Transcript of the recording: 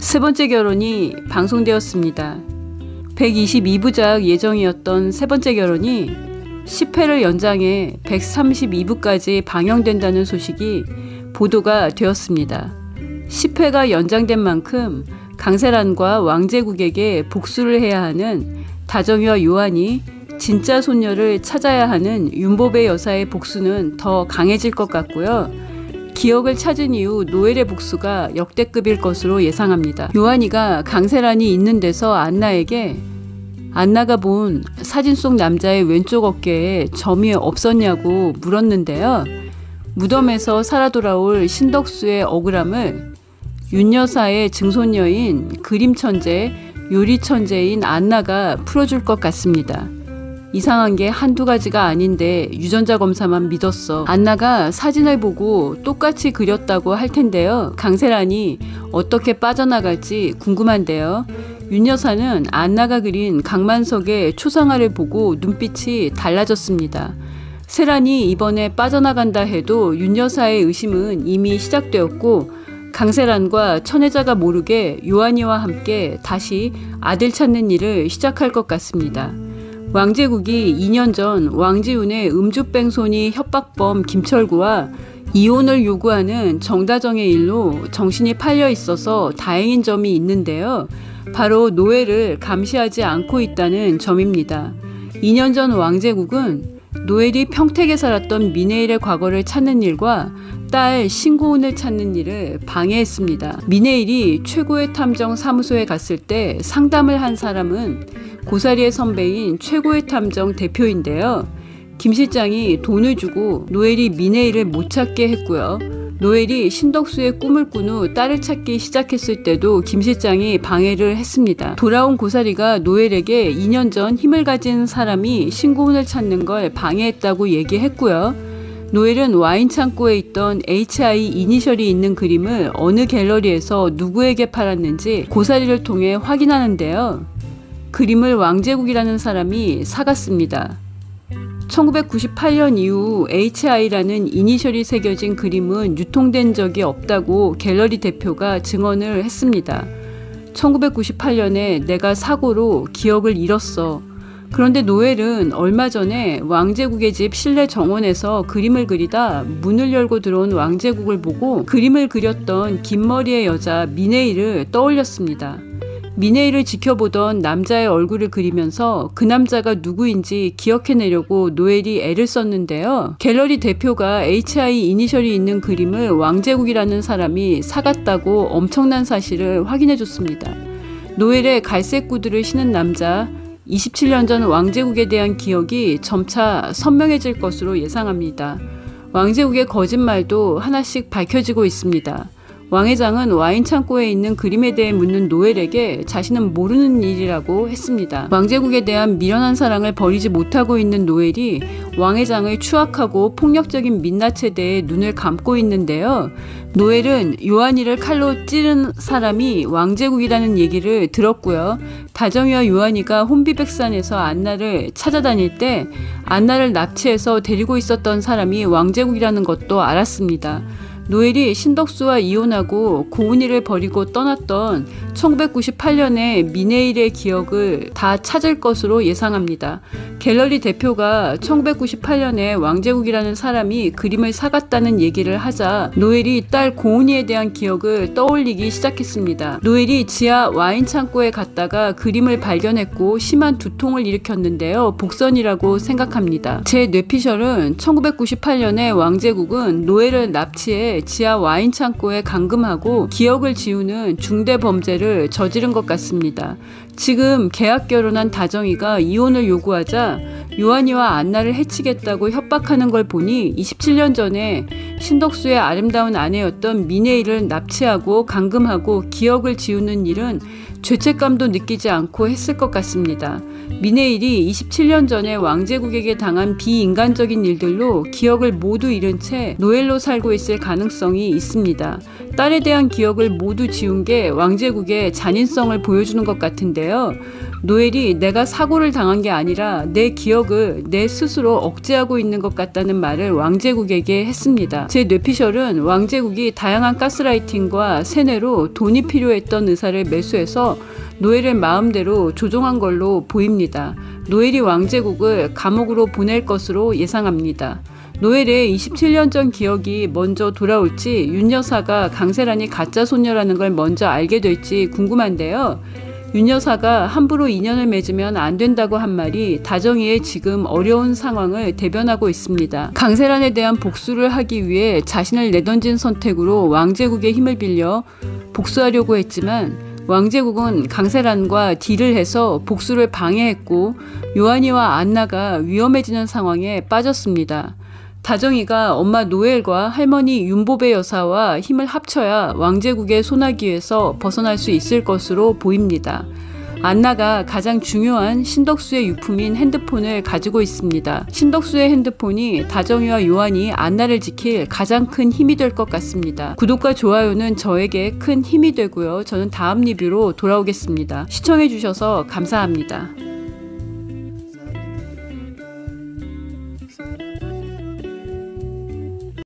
세 번째 결혼이 방송되었습니다. 122부작 예정이었던 세 번째 결혼이 10회를 연장해 132부까지 방영된다는 소식이 보도가 되었습니다. 10회가 연장된 만큼 강세란과 왕제국에게 복수를 해야 하는 다정이와 요한이 진짜 손녀를 찾아야 하는 윤보배 여사의 복수는 더 강해질 것 같고요. 기억을 찾은 이후 노엘의 복수가 역대급일 것으로 예상합니다. 요한이가 강세란이 있는 데서 안나에게 안나가 본 사진 속 남자의 왼쪽 어깨에 점이 없었냐고 물었는데요. 무덤에서 살아 돌아올 신덕수의 억울함을 윤 여사의 증손녀인 그림 천재, 요리 천재인 안나가 풀어줄 것 같습니다. 이상한 게 한두 가지가 아닌데 유전자 검사만 믿었어. 안나가 사진을 보고 똑같이 그렸다고 할 텐데요. 강세란이 어떻게 빠져나갈지 궁금한데요. 윤 여사는 안나가 그린 강만석의 초상화를 보고 눈빛이 달라졌습니다. 세란이 이번에 빠져나간다 해도 윤 여사의 의심은 이미 시작되었고 강세란과 천혜자가 모르게 요한이와 함께 다시 아들 찾는 일을 시작할 것 같습니다. 왕제국이 2년 전 왕지훈의 음주뺑소니 협박범 김철구와 이혼을 요구하는 정다정의 일로 정신이 팔려 있어서 다행인 점이 있는데요. 바로 노엘을 감시하지 않고 있다는 점입니다. 2년 전 왕제국은 노엘이 평택에 살았던 미네일의 과거를 찾는 일과 딸 신고은을 찾는 일을 방해했습니다. 미네일이 최고의 탐정 사무소에 갔을 때 상담을 한 사람은 고사리의 선배인 최고의 탐정 대표인데요. 김 실장이 돈을 주고 노엘이 미네일을 못 찾게 했고요. 노엘이 신덕수의 꿈을 꾼 후 딸을 찾기 시작했을 때도 김 실장이 방해를 했습니다. 돌아온 고사리가 노엘에게 2년 전 힘을 가진 사람이 신고은을 찾는 걸 방해했다고 얘기했고요. 노엘은 와인 창고에 있던 HI 이니셜이 있는 그림을 어느 갤러리에서 누구에게 팔았는지 고사리를 통해 확인하는데요. 그림을 왕제국이라는 사람이 사갔습니다. 1998년 이후 HI라는 이니셜이 새겨진 그림은 유통된 적이 없다고 갤러리 대표가 증언을 했습니다. 1998년에 내가 사고로 기억을 잃었어. 그런데 노엘은 얼마 전에 왕제국의 집 실내 정원에서 그림을 그리다 문을 열고 들어온 왕제국을 보고 그림을 그렸던 긴 머리의 여자 미네일을 떠올렸습니다. 미네일을 지켜보던 남자의 얼굴을 그리면서 그 남자가 누구인지 기억해내려고 노엘이 애를 썼는데요. 갤러리 대표가 HI 이니셜이 있는 그림을 왕제국이라는 사람이 사갔다고 엄청난 사실을 확인해줬습니다. 노엘의 갈색 구두를 신은 남자, 27년 전 왕제국에 대한 기억이 점차 선명해질 것으로 예상합니다. 왕제국의 거짓말도 하나씩 밝혀지고 있습니다. 왕 회장은 와인 창고에 있는 그림에 대해 묻는 노엘에게 자신은 모르는 일이라고 했습니다. 왕제국에 대한 미련한 사랑을 버리지 못하고 있는 노엘이 왕 회장의 추악하고 폭력적인 민낯에 대해 눈을 감고 있는데요. 노엘은 요한이를 칼로 찌른 사람이 왕제국이라는 얘기를 들었고요. 다정이와 요한이가 혼비백산에서 안나를 찾아다닐 때 안나를 납치해서 데리고 있었던 사람이 왕제국이라는 것도 알았습니다. 노엘이 신덕수와 이혼하고 고은이를 버리고 떠났던 1998년의 미네일의 기억을 다 찾을 것으로 예상합니다. 갤러리 대표가 1998년에 왕제국이라는 사람이 그림을 사갔다는 얘기를 하자 노엘이 딸 고은이에 대한 기억을 떠올리기 시작했습니다. 노엘이 지하 와인 창고에 갔다가 그림을 발견했고 심한 두통을 일으켰는데요. 복선이라고 생각합니다. 제 뇌피셜은 1998년에 왕제국은 노엘을 납치해 지하 와인 창고에 감금하고 기억을 지우는 중대 범죄를 저지른 것 같습니다. 지금 계약 결혼한 다정이가 이혼을 요구하자 요한이와 안나를 해치겠다고 협박하는 걸 보니 27년 전에 신덕수의 아름다운 아내였던 미네일을 납치하고 감금하고 기억을 지우는 일은 죄책감도 느끼지 않고 했을 것 같습니다. 미네일이 27년 전에 왕제국에게 당한 비인간적인 일들로 기억을 모두 잃은 채 노엘로 살고 있을 가능성이 있습니다. 딸에 대한 기억을 모두 지운 게 왕제국의 잔인성을 보여주는 것 같은데요. 노엘이 내가 사고를 당한 게 아니라 내 기억 기억을 내 스스로 억제하고 있는 것 같다는 말을 왕제국에게 했습니다. 제 뇌피셜은 왕제국이 다양한 가스라이팅과 세뇌로 돈이 필요했던 의사를 매수해서 노엘을 마음대로 조종한 걸로 보입니다. 노엘이 왕제국을 감옥으로 보낼 것으로 예상합니다. 노엘의 27년 전 기억이 먼저 돌아올지 윤 여사가 강세란이 가짜 손녀라는 걸 먼저 알게 될지 궁금한데요. 윤 여사가 함부로 인연을 맺으면 안 된다고 한 말이 다정이의 지금 어려운 상황을 대변하고 있습니다. 강세란에 대한 복수를 하기 위해 자신을 내던진 선택으로 왕제국의 힘을 빌려 복수하려고 했지만 왕제국은 강세란과 딜을 해서 복수를 방해했고 요한이와 안나가 위험해지는 상황에 빠졌습니다. 다정이가 엄마 노엘과 할머니 윤보배 여사와 힘을 합쳐야 왕제국의 소나기에서 벗어날 수 있을 것으로 보입니다. 안나가 가장 중요한 신덕수의 유품인 핸드폰을 가지고 있습니다. 신덕수의 핸드폰이 다정이와 요한이 안나를 지킬 가장 큰 힘이 될 것 같습니다. 구독과 좋아요는 저에게 큰 힘이 되고요. 저는 다음 리뷰로 돌아오겠습니다. 시청해주셔서 감사합니다.